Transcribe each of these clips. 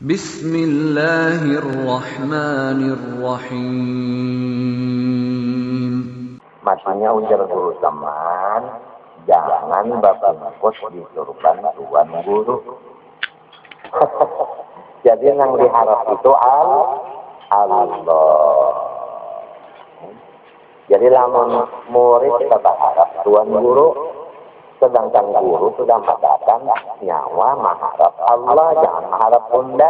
Bismillahirrahmanirrahim. Maksudnya ujar guru teman, jangan bapak ngekos di surban tuan guru. Jadi yang diharap itu Allah. Jadi lamun murid kita berharap tuan guru, sedangkan guru sudah mengatakan nyawa mengharap Allah, jangan mengharap bunda.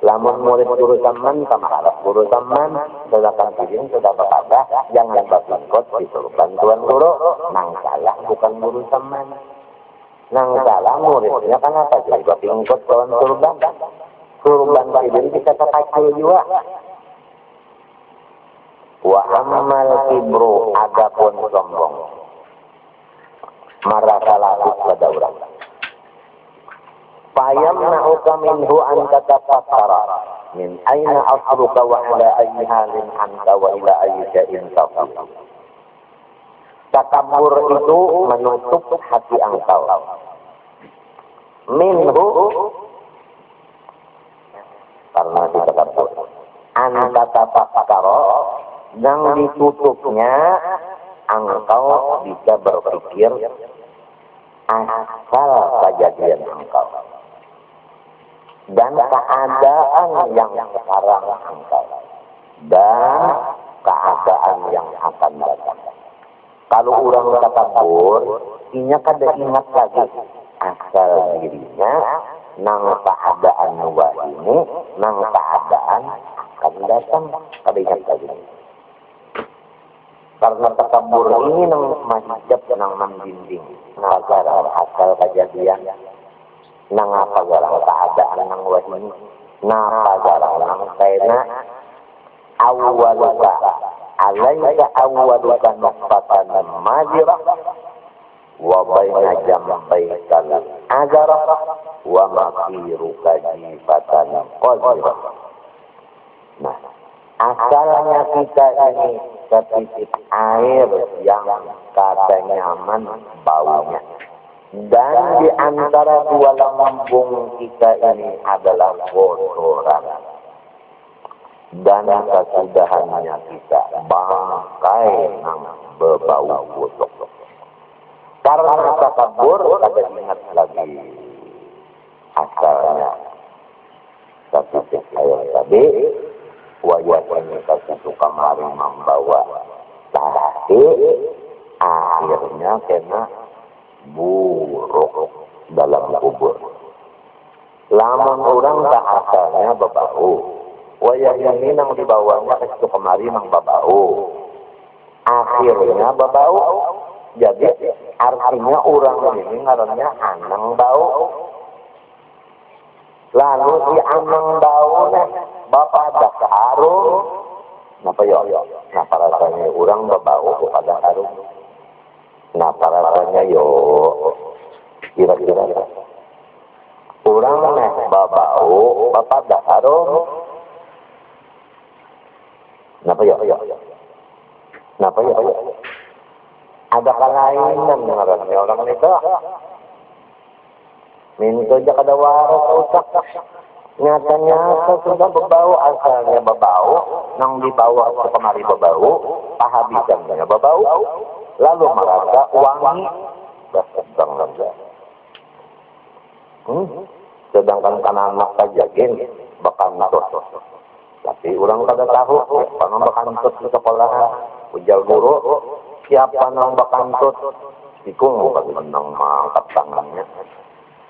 Lamun murid guru teman sama harap guru teman, sedangkan piring sudah berkata jangan berikut disuruh bantuan guru. Nang salah bukan guru teman, nang salah muridnya kan apa jadi berikut kawan surban. Surban piring kita kecil juga. Wa amal kibru, adapun sombong, marasa lapis pada orang. Fayamna'uka minhu an tatafakkara min aina asluka wa ala ayyi halin anta wa ila ayyi syai'in tafid. Takabur itu menutup hati engkau. Minhu karena ditakabur. An tatafakkara yang ditutupnya engkau bisa berpikir asal kejadian engkau dan keadaan yang sekarang engkau dan keadaan yang akan datang. Kalau orang takabur, inya kada ingat lagi asal dirinya, nang keadaan nuwa ini, nang keadaan akan datang, kada ingat lagi. Karena takabur ini nang mahijab nang membimbing, nagar asal kejadian. Nang apa garang keadaan nang wahini, napa garang nang kaina awwaluka alaika awwaluka naqfatan majirah wa baina jambaikal ajarah wa makiruka jifatan qadirah. Nah, asalnya kita ini setitik air yang kada nyaman baunya. Dan di antara dua lambung kita ini adalah kotoran. Dan kesudahannya kita bangkai yang berbau busuk. Karena takabur, kada ingat lagi asalnya. Setitik air tadi, wajahnya satu kamari membawa. Tapi akhirnya kena buruk dalam kubur. Lamun orang tak asalnya berbau, wayah ini nang dibawanya ke situ kemari nang berbau, akhirnya berbau. Jadi artinya orang ini ngarannya anang bau. Lalu si anang bau nih bapak ada harum, napa yo? Napa rasanya orang berbau pada harum? Napa rasanya yo? Kira-kira orang nih babau, bapak dah harum. Napa yo? Napa yo? Ada kelainan ngarannya orang itu. Minta aja kada waras usak. Nyata-nyata sudah berbau, asalnya berbau, nang dibawa ke kemari berbau, pahabisannya berbau. Lalu merasa wangi sedang saja. Sedangkan anak saja gini bakantut. Tapi orang kada tahu karena bakantut di sekolahan. Ujar guru, siapa nang bakantut? Ikung bukan menang mangkat tangannya.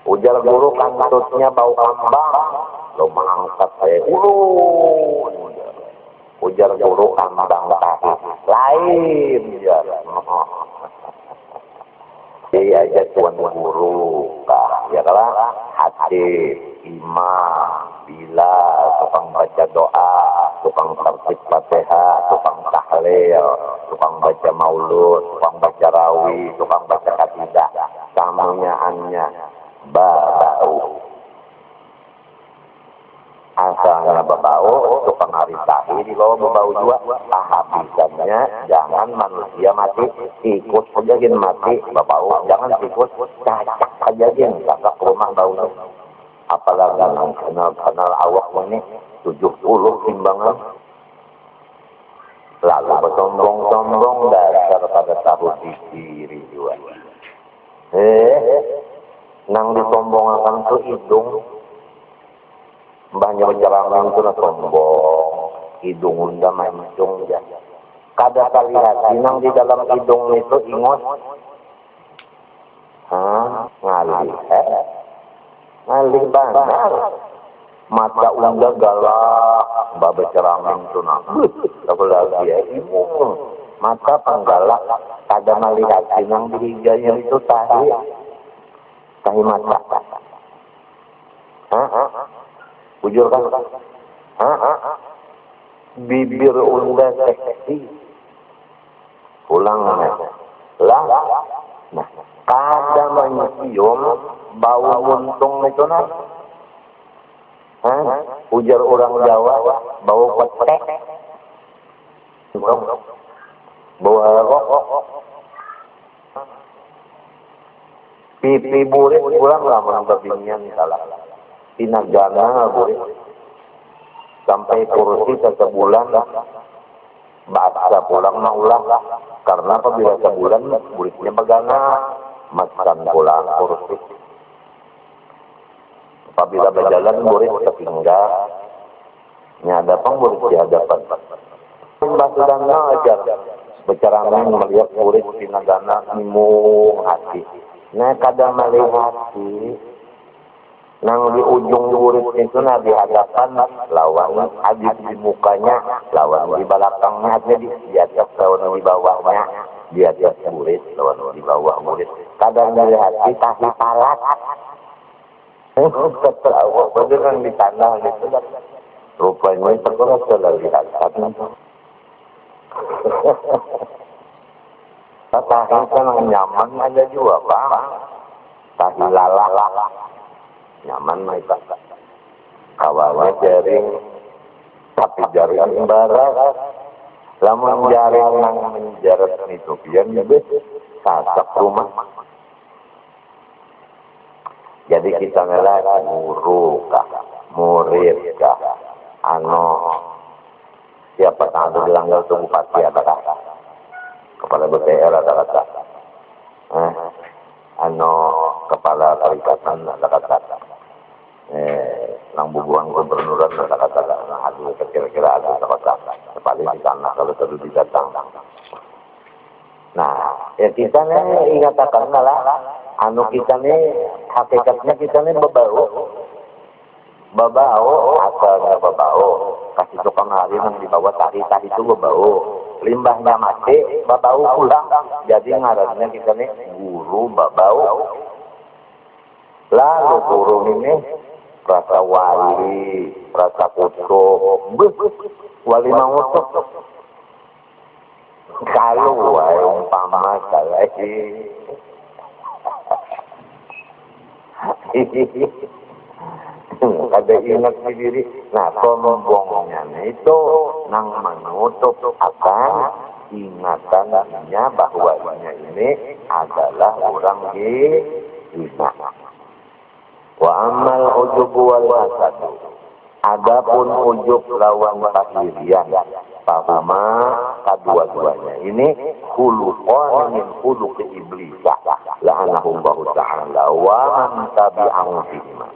Ujar guru kantutnya bau kambang. Lo mangkat saya ulun. Ujar guru kambang tahi lain ya. Dia aja tuan guru kah ya kalah hati imam bila tukang baca doa, tukang tertib Fatihah, tukang tahlil, tukang baca maulud, tukang baca rawi, tukang baca katidah, samunyaannya bau. Asalnya berbau, tukang hari tahi di bawah berbau juga. Habisannya jangan manusia mati, tikus saja mati berbau. Jangan tikus, cacak saja cacak rumah baunya. apalagi yang kenal awak ini 70 timbangan. Lalu bersombong-sombong dasar pada tahu diri juga. Nang disombongakan tuh hidung. Mbahnya berceramah itu sombong. Hidung unda mancung ya. Kada kalihat nang di dalam hidung itu ingot. Ngalih. Ngalih benar. Mata unda galak. Mbah berceramah itu apalagi ya ibu. Mata penggalak. Kada melihat nang di hijanya itu tahi mata. Bujur kan? Bibir unda seksi. Pulang lah. Nah, kada mencium bau muntung itu nah. Ujar orang Jawa bau petek. Bau rokok. Pipi burit pulang lah menambahnya salah. Tinagana burit. Sampai kursi sebulan bahasa pulang maulah karena apabila sebulan buritnya begana makan pulang kursi. Apabila berjalan burit tertinggal nyada pengburit di hadapan. Mbah sudah ngajar berceramah melihat burit tinagana mimung hati. Nah kada melihat hati. Nang di ujung burit itu nah di hadapan lawan hadis di mukanya, lawan di belakangnya, di atas lawan di bawahnya, di atas burit lawan di bawah burit. Kadang melihat di tahi palat. Tertawa beneran di tanah gitu. Rupanya itu kalau sudah lihat tahi kan nyaman aja juga Pak. Tahi lalah. Nyaman mereka. Awalnya jaring, tapi jaring barat. Lamun jaring nang menjarat itu biar sasak rumah. Jadi kita ngelak guru kah, murid kah, siapa tahu dilanggar itu bupati ada kah, kepala BPR ada kata, kepala perikatan ada kata. Nang bubuhan gubernuran kata-kata aduh kira-kira ada kata-kata paling di tanah kalau terlalu didatang. Nah ya kita nih ingatakan lah kita nih hakikatnya kita nih babau asalnya babau kasih tukang hari yang dibawa tahi itu babau limbahnya mati babau pulang jadi ngarannya kita nih guru babau. Lalu guru ini rasa wali, rasa kutub, wali mangutuk. Kalau umpama lagi, ada ingat sendiri. Nah, sombongnya itu nang menutup akan ingatannya bahwa ini adalah orang hina. Wa amal ujub wal hasad. Adapun ujub lawan kafirian, pahama kedua-duanya ini khuluqan min khuluq iblis. La'anahu Allah ta'ala wa man tabi'ahu fihima.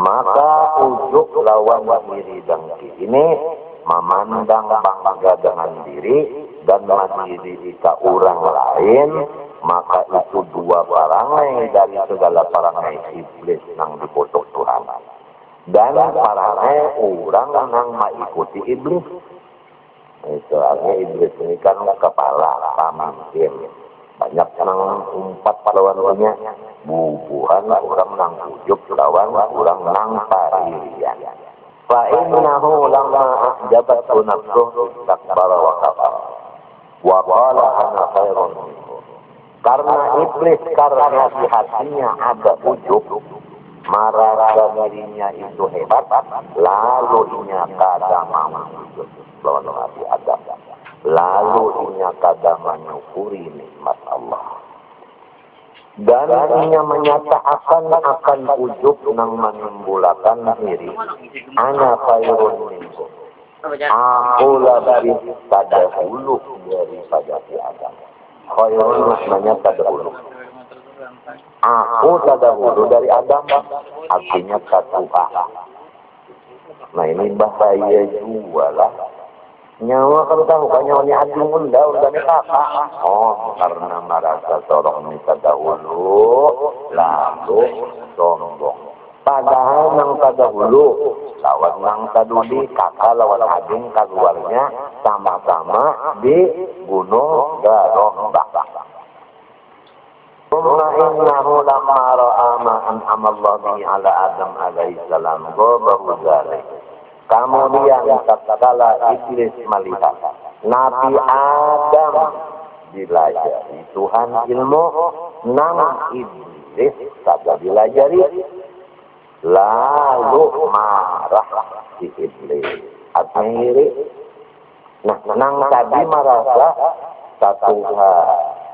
Maka ujub lawan diri dengki ini memandang bangga dengan diri dan mandiri ke orang lain. Maka itu dua perangai dari segala perangai iblis yang dipotok Tuhan. Dan perangai orang yang mengikuti iblis. Itu artinya iblis ini kan kepala, pemimpin. Banyak yang umpat lawan-lawannya. Bubuhan orang yang ujub lawan orang yang paririan. Fa'innahu lama a'jabat nafsuh istakbara wa kafar. Wa qala ana khairun minhu. Karena iblis karena di hatinya ada ujub, marah dirinya itu hebat, lalu inya kada mau ujub lawan Nabi Adam, lalu inya kada menyukuri nikmat Allah. dan inya menyatakan akan ujub nang menimbulakan diri ana khairun minkum, aku lebih terdahulu daripada si Adam. Khairun maknanya terdahulu, aku terdahulu dari Adam, artinya tertuha. Nah ini bahaya juga lah. Nyawa kan tahu kan nyawa ni adung unda ni kakak. Oh, karena merasa seorang ini terdahulu, lalu sombong. Padahal nang terdahulu, lawan nang terduli, kakak lawan ading keluarnya sama-sama di Gunung Garombak. Summa innahu lamma ra'a ma an'ama Allah bihi ala Adam alaihi salam ghabahu dzalik. Kemudian tatkala iblis melihat Nabi Adam dilajari Tuhan ilmu, nang iblis kagak dilajari, lalu marah si iblis. Artinya nah, nang tadi merasa satu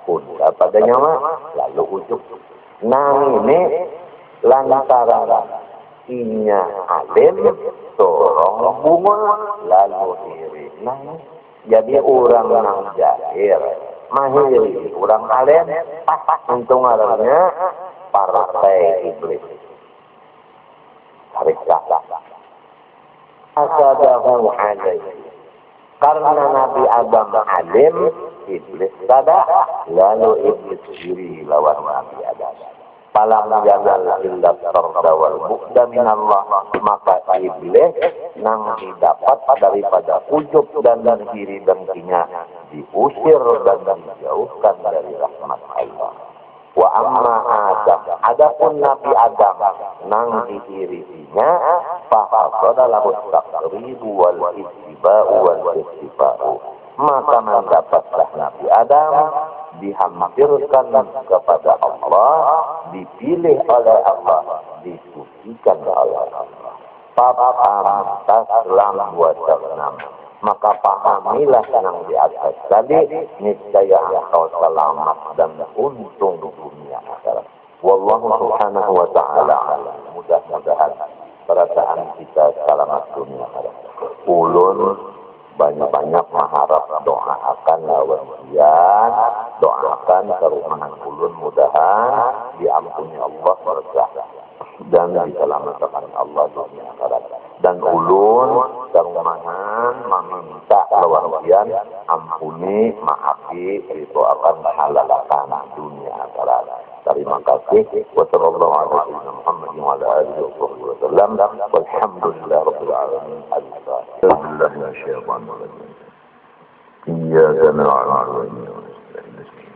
pun padanya lalu ujub. Nang ini lantaran inya alim sorong bunga lalu iri. Nah, jadi orang nang jahil mahiri orang alim untung arahnya partai iblis tarik kakak asadahu alaihi, karena Nabi Adam alim iblis sada, lalu iblis diri lawan Nabi Adam. Falam yanal illa tarda wal bu'da minallah, maka iblis nang didapat daripada ujub dan diri dengkinya diusir dan dijauhkan dari rahmat Allah. Wa amma Adam, adapun Nabi Adam nang diirinya fahasada lahu taqribu wal ittiba'u wal istifa'u, maka mendapatlah Nabi Adam dihampirkan kepada Allah, dipilih oleh Allah, disucikan oleh Allah. Faham taslam wa taslam, maka pahamilah yang di atas tadi, niscaya engkau selamat dan untung dunia akhirat. Wallahu subhanahu wa ta'ala alam. Mudah-mudahan perasaan kita selamat dunia akhirat. Ulun banyak-banyak mengharap doakan lawan ujian, doakan kerumahan ulun mudahan diampuni Allah berkah dan diselamatkan Allah dunia akhirat. Dan ulun kerumahan meminta lawan ujian ampuni, maafi, itu akan halalkan dunia akhirat. Terima kasih. Wassalamualaikum warahmatullahi wabarakatuh. Walhamdulillahirabbil alamin. Alhamdulillah ya syaitan rajim. Iyyaka na'budu wa iyyaka nasta'in.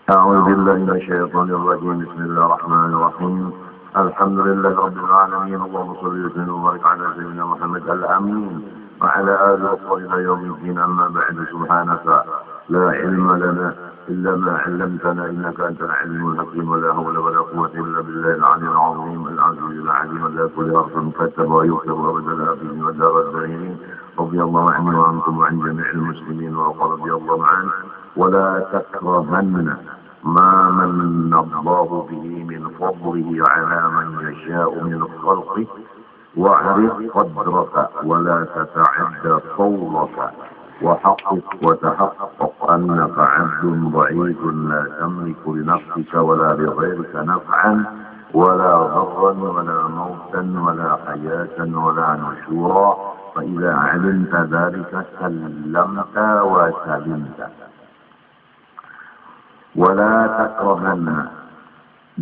A'udzu billahi minasy syaithanir rajim. Bismillahirrahmanirrahim. Alhamdulillahi rabbil alamin. Allahumma shalli wa sallim wa barik ala sayyidina Muhammad al-amin wa ala alihi wa sahbihi ila yaumiddin. Amma ba'du. Subhanaka la ilma lana إلا ما علمتنا إنك أنت العليم الحكيم ولا حول ولا قوة إلا بالله العلي العظيم العزيز العليم لا كل حرف مكتب ويكتب وبدل أبيه ودار الدائرين رضي الله عني وعنكم وعن جميع المسلمين وقال رضي الله عنه ولا تكرهن ما من الله به من فضله على من يشاء من خلقه واعرف قدرك ولا تتعدى طولك وحقق وتحقق أنك عبد ضعيف لا تملك لنفسك ولا لغيرك نفعا ولا ضرا ولا موتا ولا حياة ولا نشورا، فإذا علمت ذلك سلمت وسلمت. ولا تكرهن,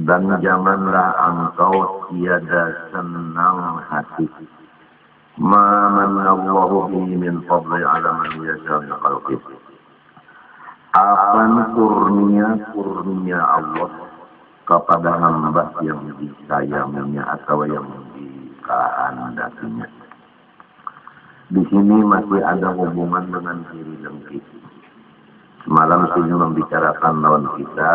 dan janganlah engkau tiada senang hati, ma manallahu bihi min fadli ala man yasha min khalqihi, akan kurnia Allah kepada hamba yang disayanginya atau yang dikehendakinya. Di sini masih ada hubungan dengan diri dengki. Semalam saya membicarakan lawan kita,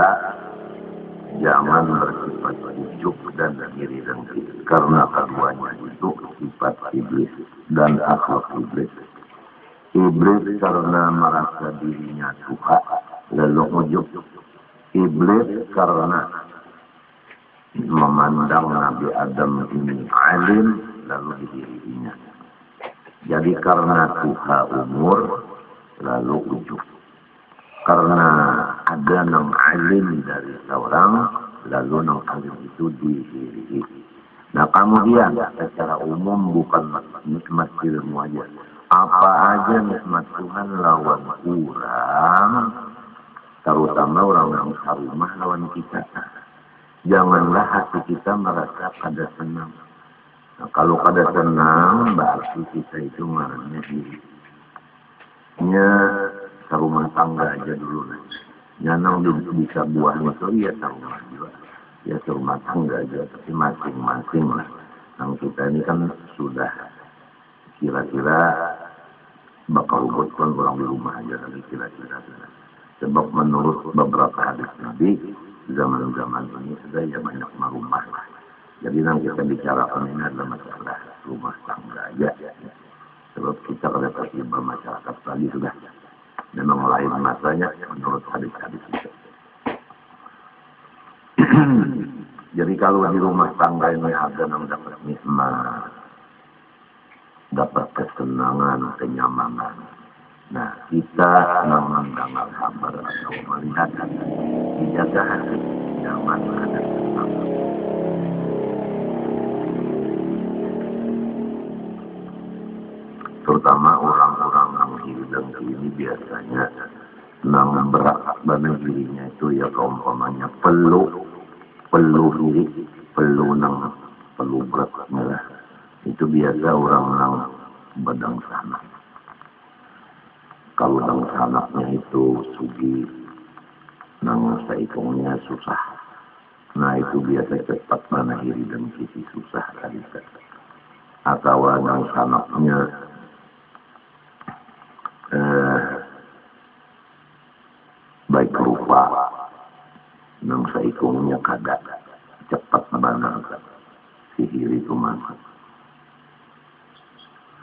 jangan bersifat ujub dan iri dengki, karena keduanya itu sifat iblis dan akhlak iblis. Iblis karena merasa dirinya Tuhan lalu ujub. Iblis karena memandang Nabi Adam ini alim, lalu didirinya. Jadi karena tuha umur, lalu ujub. Karena ada nang alim dari seorang, lalu nang alim itu didiri. Nah kemudian secara umum bukan nikmat ilmu aja. Apa aja nikmat Tuhan lawan kurang, terutama orang yang sarumah lawan kita. Janganlah hati kita merasa kada senang. Nah, kalau kada senang, berarti kita itu marahnya diri. Nya sarumah tangga aja dulu lah. Nyanang bisa buah motor ya sarumah juga. Ya sarumah tangga aja, tapi masing-masing lah. Nah kita ini kan sudah kira-kira bakal buat kan orang di rumah aja lagi kira-kira. Sebab menurut beberapa hadis Nabi, zaman-zaman ini sudah ya banyak rumah. Jadi yang kita bicarakan ini adalah masalah rumah tangga aja. Sebab kita pada terlibat masyarakat tadi sudah memang lain masanya menurut hadis-hadis itu. Jadi kalau di rumah tangga ini ada yang dapat nikmat, dapat kesenangan, kenyamanan. Nah, kita mendengar kabar atau melihat dijaga hati, nyaman, ada kesenangan. Terutama orang-orang yang hidup ini biasanya nang berat badan dirinya itu ya kaumpamanya perlu diri, perlu berat lah. Itu biasa orang nang badang sanak. Kalau nang sanaknya itu sugi, nang saikongnya susah. Nah itu biasa cepat mengakhiri dan sisi susah tadi. Atau nang sanaknya baik rupa, nang saikongnya kada cepat banget sihir itu masuk.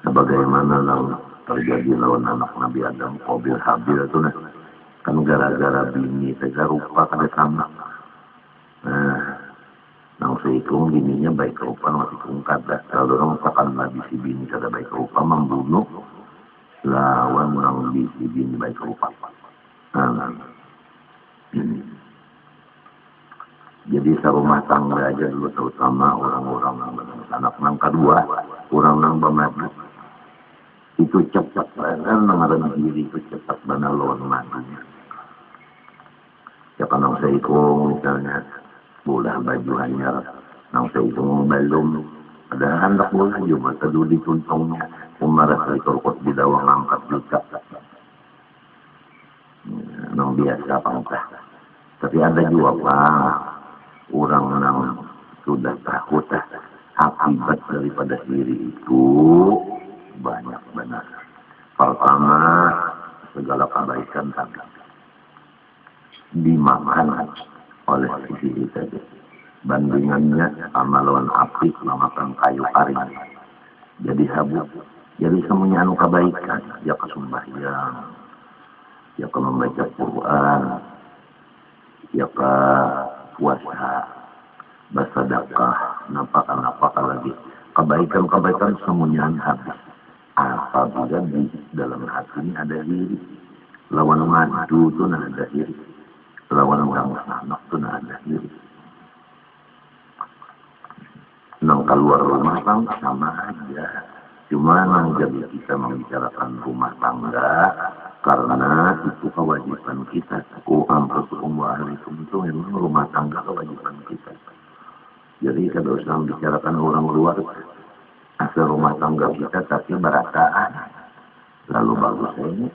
Sebagaimana nang terjadi lawan anak Nabi Adam, Qabil Habil itu nah, kan gara-gara bini tega rupa kada sama. Nah, nang seikung bininya baik rupa, nang seikung kada. Kalau orang takkan Nabi si bini kada baik rupa membunuh lawan nang si bini baik rupa. Jadi serumah tangga aja dulu terutama orang-orang yang anak nang kedua, orang nang bermadu itu cepat kan mengarang diri itu cepat benar lawan madunya. Ya kan nang seikung misalnya bola baju hanyar, nang seikung belum ada hendak bola cuma teduh di tuntungnya, umaras dikorkot di dawang angkat juta. Nang biasa pangkah. Tapi ada juga orang yang sudah takut akibat daripada diri itu banyak benar. Pertama, segala kebaikan tadi dimakan oleh diri tadi. Bandingannya sama lawan api memakan kayu karing. Jadi habis. Jadi semuanya anu kebaikan. Ya kesumbahyang, ya ke membaca Quran, ya ke puasa, bersedekah, napakah lagi. Kebaikan semuanya habis. Apabila di dalam hati ini ada diri. Lawan madu itu ada diri. Lawan orang sanak itu ada diri. Nang keluar rumah tangga sama aja. Cuma nang jadi kita membicarakan rumah tangga karena itu kewajiban kita. Anfusukum wa ahlikum itu memang rumah tangga kewajiban kita. Jadi kalau usah membicarakan orang luar, asal rumah tangga kita tapi berataan. Lalu bagus ini.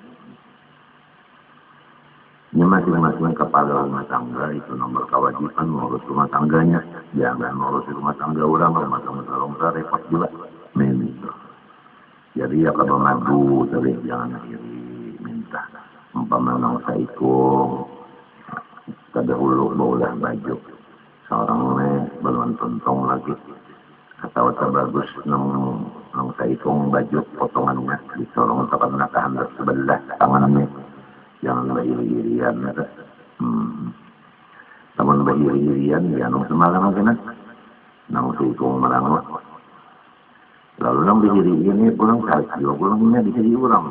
Ini masing-masing kepala rumah tangga itu nomor kewajiban mengurus rumah tangganya. Jangan mengurus rumah tangga orang, rumah tangga repot juga. Memang. Jadi ya kalau madu, tapi jangan kiri minta. Umpama saikung, kada hulu bola baju. Seorang belum tuntong lagi. Atau bagus nang saikung baju potongannya disorong karena kehendak sebelah tangannya. Jangan iri-irian. Lamun bahiri-hirian ya nang semalam kena nang tukung marangot. Lalu nang bahiri ini pulang kaki, pulangnya di sini orang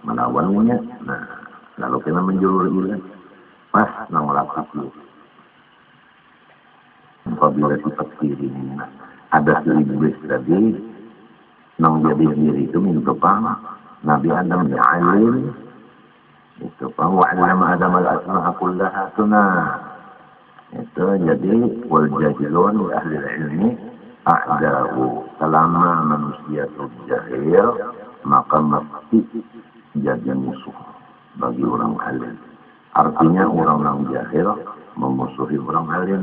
melawannya. Nah, lalu kena menjulur ilan pas nang lakukan. Apabila sifat kiri ini ada si iblis tadi nang jadi diri itu minta pang Nabi Adam ya alim itu pang wa alama Adam al-asma'a kullaha tunah. Itu jadi wal jahilun ahli ilmi a'da'u. Selama manusia itu jahil maka mesti jadi musuh bagi orang alim. Artinya orang yang jahil memusuhi orang alim.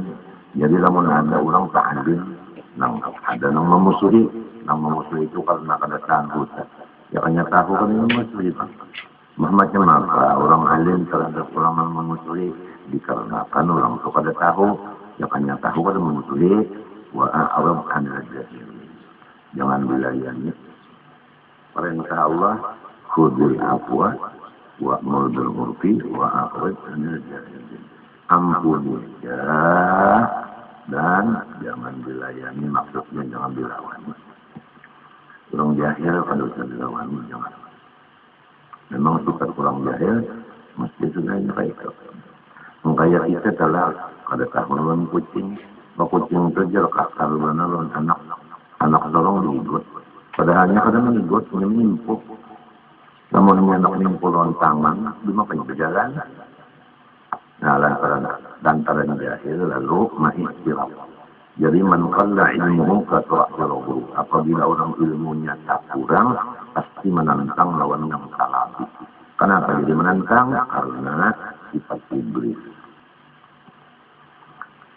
Jadi lamun ada orang tak alim ada yang memusuhi itu karena kedatangan hutan. Ya hanya tahu kan ini memusuhi Pak. Macam apa orang alim terhadap orang yang memusuhi dikarenakan orang itu pada tahu, ya hanya tahu pada memusuhi wa a'rab anil jahil. Jangan dilayani. Perintah Allah khudil afwa wa'mur bil urfi wa a'rab anil jahil. Ampuni ya dan jangan dilayani, maksudnya jangan dilawani. Orang jahil kalau bisa dilawani jangan. Memang sifat orang jahil mesti sudah kayak itu. Mengkaya kita telah kada tahu lawan kucing itu jeruk akal mana lawan anak dorong diikut. Padahalnya kada mengikut menimpu. Namun anak nimpu lawan tangan lima pengen berjalan. Nah, lantaran jahil lalu mahistirahat. Jadi man qalla ilmuhu katra'il guru. Apabila orang ilmunya tak kurang, pasti menantang lawan yang salah. Kenapa jadi menantang? Karena sifat iblis.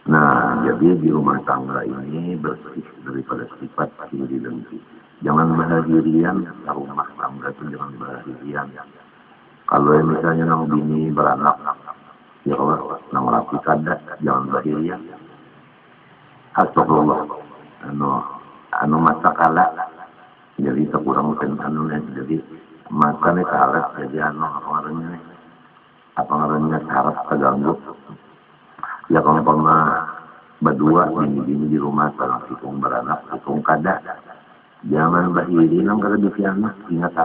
Nah, jadi di rumah tangga ini bersih daripada sifat iri dengki. Jangan bahadirian, rumah tangga itu jangan bahadirian. Kalau misalnya nang bini beranak, ya Allah, nang laki kada, jangan bahadirian. Astagfirullah. Anu masa kala, jadi sekurang jadi makannya karet, jadi apa ngarannya saraf terganggu. Ya kalau pernah berdua bini di rumah salah sikung beranak, sikung kada. Jangan bahiri nang kada bisi anak, ingat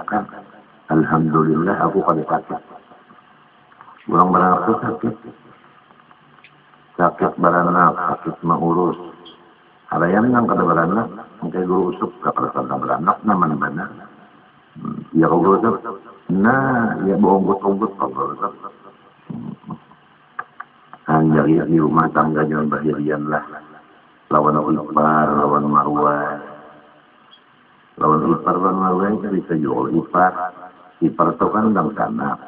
alhamdulillah aku kada sakit. Orang beranak itu sakit. Sakit beranak, sakit mengurus. Halayan yang kada beranak, mungkin guru usuk, kada kada beranak, naman bana. Ya kalau usuk, nah, ya bohong-bohong kalau usuk. Jadi di rumah tangga jangan bahirian lah. Lawan ipar, lawan marwah. Lawan ipar, lawan marwah itu bisa jual ipar. Ipar itu kan dang sanak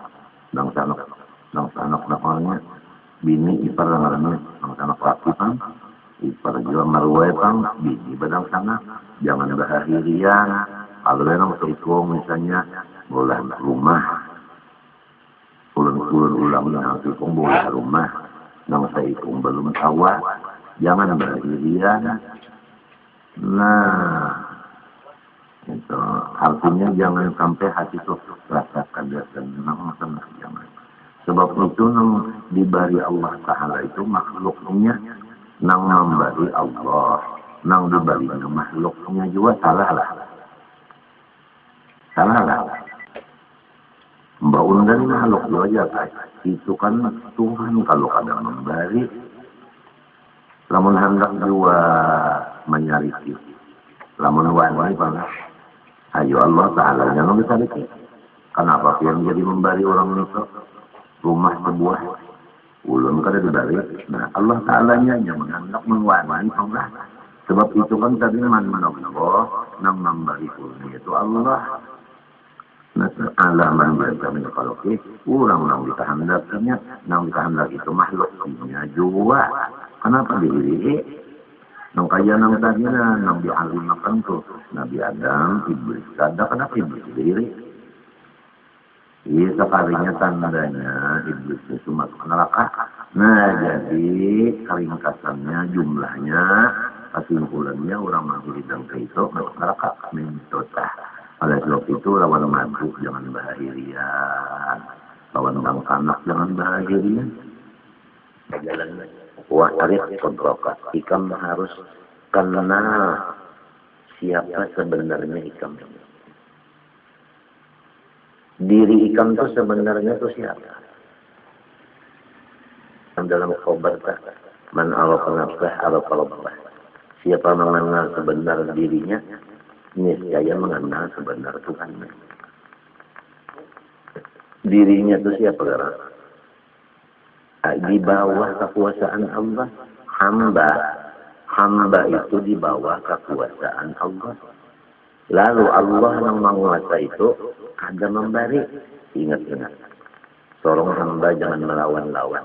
namanya. Bini ipar namanya, dang sanak laki pang. Ipar jual marwah pang, bini badang sanak. Jangan bahirian. Kalau memang seikung misalnya, boleh rumah. Ulun ulangnya seikung boleh rumah. Nang seikung belum tawa, jangan bahirian. Nah, itu artinya jangan sampai hati itu rasa kada senang, jangan. Sebab itu nang diberi Allah Ta'ala itu makhluknya nang memberi Allah, nang diberi makhluknya juga salah lah. Mbak Undan makhluk juga kan. Itu kan Tuhan kalau kadang memberi. Lamun hendak juga menyariki. Lamun wani bang. Ayo Allah Ta'ala yang menyariki. Kenapa yang jadi memberi orang itu? Rumah sebuah. Ulun kada diberi. Nah Allah Ta'ala-nya yang menghendak mengwani bang. Sebab itu kan tadi man Allah nang memberi ulun itu Allah. Nah, alaman mereka kalau kurang nang dikehendakinya, nang dikehendaki itu makhluknya juga. Kenapa diri? Nang kaya nang tadi nang dialimakan tuh Nabi Adam, iblis kada kenapa iblis diri? Iya sekalinya tandanya iblis itu masuk neraka. Nah jadi keringkasannya jumlahnya kesimpulannya orang menghidang dan itu masuk neraka mentotah. Oleh sebab itu lawan mabuk jangan bahirian. Lawan bang anak jangan bahirian. Jalan Wa'rif qadraka. Ikam harus kenal siapa sebenarnya ikam. Diri ikam itu sebenarnya itu siapa? Dalam khabar man arafa nafsah arafa rabbah. Siapa mengenal sebenar dirinya, niscaya mengenal sebenar Tuhannya. Dirinya itu siapa sekarang? Di bawah kekuasaan Allah. Hamba itu di bawah kekuasaan Allah. Lalu Allah yang menguasa itu ada memberi. Ingat-ingat. Seorang hamba jangan melawan-lawan.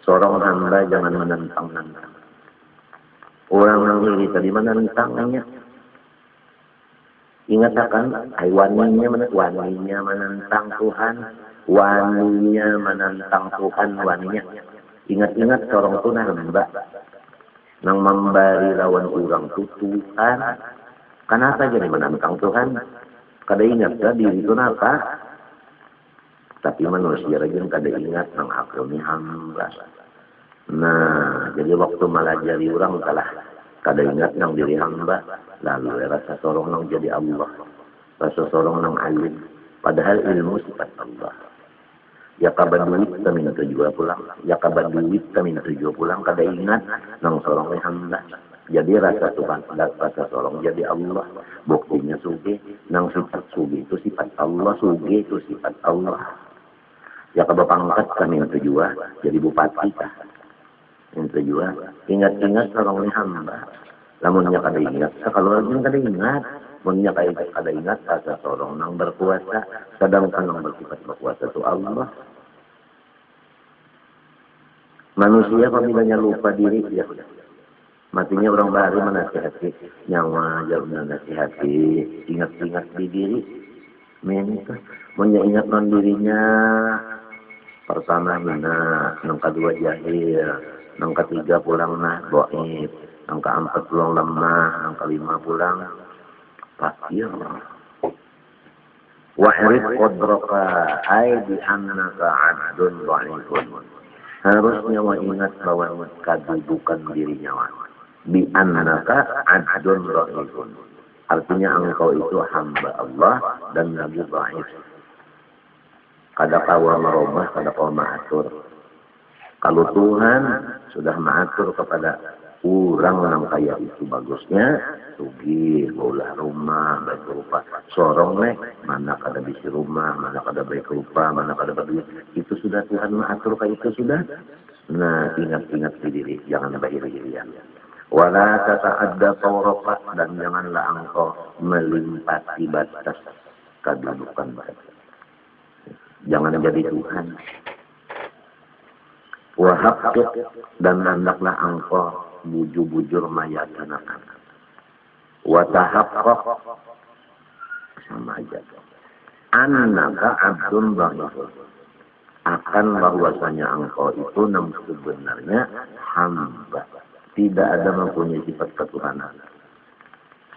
Seorang hamba jangan menentang-nentang. Orang yang iri tadi menentangnya. Ingat akan waninya menentang Tuhan. Waninya menentang Tuhan, waninya. Ingat-ingat seorang itu hamba. Yang memberi lawan orang itu Tuhan. Kenapa jadi menentang Tuhan? Kada ingat diri itu apa? Tapi manusia lagi yang kada ingat menghakimi hamba. Nah, jadi waktu melajari orang kalah kada ingat nang diri hamba, lalu rasa sorong nang jadi Allah, rasa sorong nang alim. Padahal ilmu sifat Allah. Ya kabaduit kami tujuh pulang, ya kabaduit kami tujuh pulang kada ingat nang sorong hamba. Jadi rasa Tuhan, rasa sorong jadi Allah. Buktinya sugi, nang sifat sugi itu sifat Allah, sugi itu sifat Allah. Ya kabapangkat kami yang tujuan jadi bupati kah yang tujuan ingat-ingat orang hamba lamunnya kada ingat kalau lagi kada ingat munnya kada ingat asa seorang nang berkuasa sedangkan nang bersifat berkuasa itu Allah. Manusia apabila lupa diri ya matinya orang baru menasihati nyawa jauh menasihati ingat-ingat di diri minta ingat non dirinya. Pertama hina, yang kedua jahil, yang ketiga pulang dhaif, yang keempat pulang lemah, yang kelima pulang fakir. Wa'rif qadraka ay bi annaka 'abdun dhaifun. Harusnya ingat bahwa kedudukan dirinya bi annaka 'abdun dhaifun. Artinya engkau itu hamba Allah dan lagi dhaif. Kada kawa merubah, kada kawa mengatur. Kalau Tuhan sudah mengatur kepada orang yang kaya itu bagusnya, sugi, bola rumah, baik rupa. Sorong mana kada bisi rumah, mana kada baik rupa, mana kada berduit. Itu sudah Tuhan mengatur kayak itu sudah. Nah, ingat-ingat di diri, jangan bahir-bahirian. Wala tata'adda tawrafat dan janganlah engkau melimpati batas kedudukan batas. Jangan jadi Tuhan. Wahakit dan hendaklah engkau bujur-bujur mayatanakan. Watahaqqaq sama aja. Annaka abdun dhaifun. Akan bahwasanya engkau itu nam sebenarnya hamba. Tidak ada mempunyai sifat ketuhanan.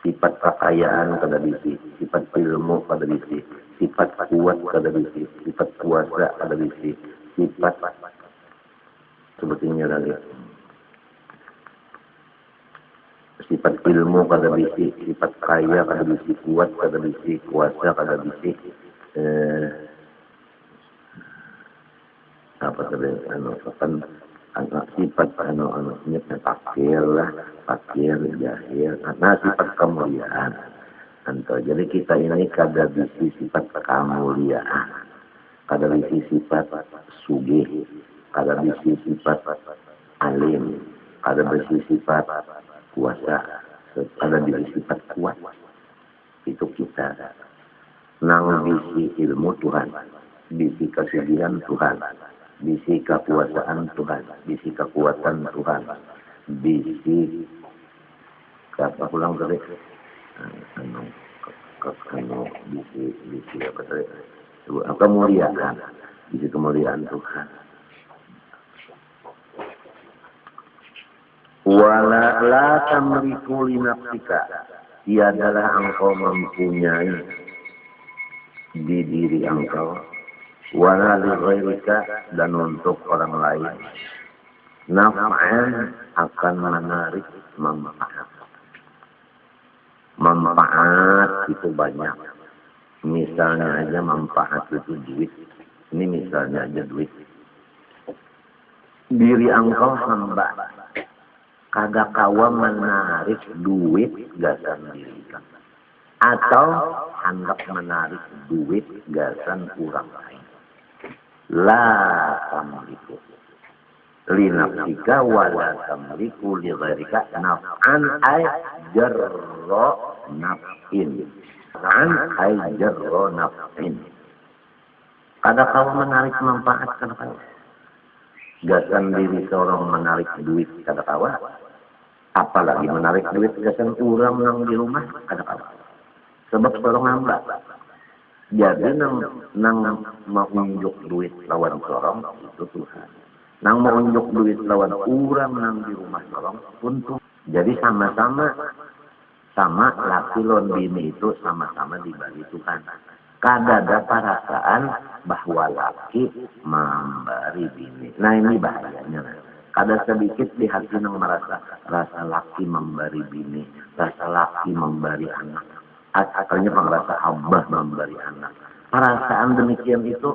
Sifat kekayaan kada bisi, sifat ilmu kada bisi, sifat kuat kada bisi, sifat kuasa kada bisi, sifat sebetulnya lagi. Sifat ilmu kada bisi, sifat kaya kada bisi, kuat kada bisi, kuasa kada bisi. Apa tadi sifat nyebutnya fakir lah, fakir jahil. Nah sifat kemuliaan. Jadi kita ini kada bisi sifat kemuliaan, kada bisi sifat sugih, kada bisi sifat alim, kada bisi sifat kuasa, kada bisi sifat kuat. Itu kita. Nang bisi ilmu Tuhan, bisi kesugihan Tuhan, bisi kekuasaan Tuhan, bisi kekuatan Tuhan, bisi apa ulang tadi? Bisi apa tadi? Kemuliaan, bisi kemuliaan Tuhan. Wala la tamliku li nafsika. Tiadalah engkau mempunyai di diri engkau. Wala li ghairika dan untuk orang lain. Naf'an akan menarik manfaat. Manfaat itu banyak. Misalnya aja manfaat itu duit. Ini misalnya aja duit. Diri engkau hamba. Kada kawa menarik duit gasan diri kan. Atau hendak menarik duit gasan orang lain. La tamliku linafsika wala tamliku li ghairika naf'an ay jarra naf'in. Naf'an ay jarra naf'in. Kada kawa menarik manfaat kada kawa. Gasan diri seorang menarik duit kada kawa. Apalagi menarik duit gasan orang yang di rumah kada kawa. Sebab seorang hamba. Jadi nang mau unjuk duit lawan seorang itu Tuhan. Nang mau unjuk duit lawan orang nang di rumah seorang pun Tuhan. Jadi sama-sama laki lawan bini itu sama-sama dibagi Tuhan. Kada ada perasaan bahwa laki memberi bini. Nah ini bahayanya. Kada sedikit di hati nang merasa rasa laki memberi bini, rasa laki memberi anak. Akalnya merasa hamba memberi anak. Perasaan demikian itu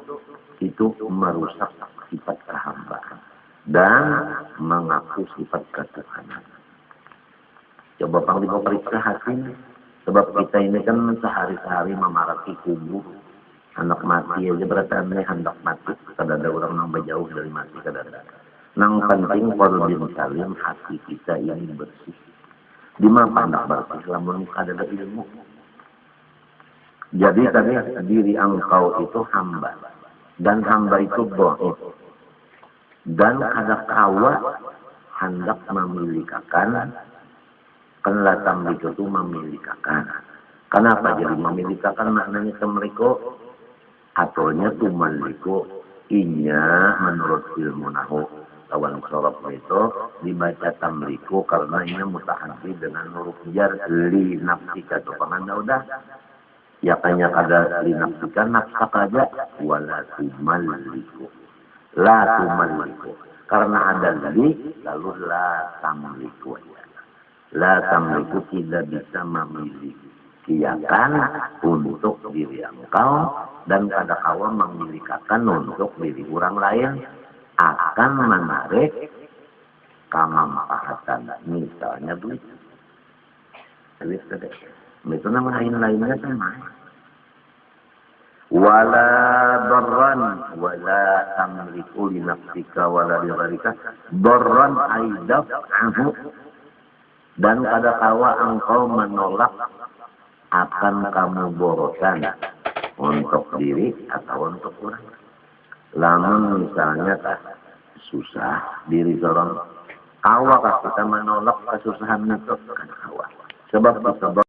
merusak sifat kehambaan dan mengaku sifat ketuhanan. Coba panglima periksa hati. Sebab kita ini kan sehari-hari memaraki kubur. Anak mati aja berarti hendak mati. Kada ada orang yang berjauh dari mati. Kada ada. Nang penting qalbin salim, hati kita ini bersih. Di mana hendak bersih? Lamun kada ada ilmu. Jadi tadi diri engkau itu hamba. Dan hamba itu dhaif. Dan kada kawa hendak memilikakan. Kanlah tamlik itu memilikakan. Kenapa jadi memilikakan? Maknanya temliko. Ataunya tumaliku. Inya menurut ilmu nahu. Lawan sorab itu dibaca tamliku. Karena ini mutahaddi dengan huruf jar. Li nafsika itu penganda udah. Ya kanya kada li nafsika nafsak aja. Wala tumaliku. La tumaliku. Karena ada li. Lalu la tamliku aja. La tamliku tidak bisa memilikikan untuk diri engkau dan kada kawa memilikakan untuk diri orang lain akan menarik kemanfaatan. Misalnya duit. Itu nama lain-lainnya sama. Wala darran wala tamliku li nafsika wala li ghairika darran aidaf anhu. Dan kada kawa engkau menolak akan kamu borosan untuk diri atau untuk orang. Lamun misalnya susah diri seorang kawa kita menolak kesusahan itu kada kawa. Sebab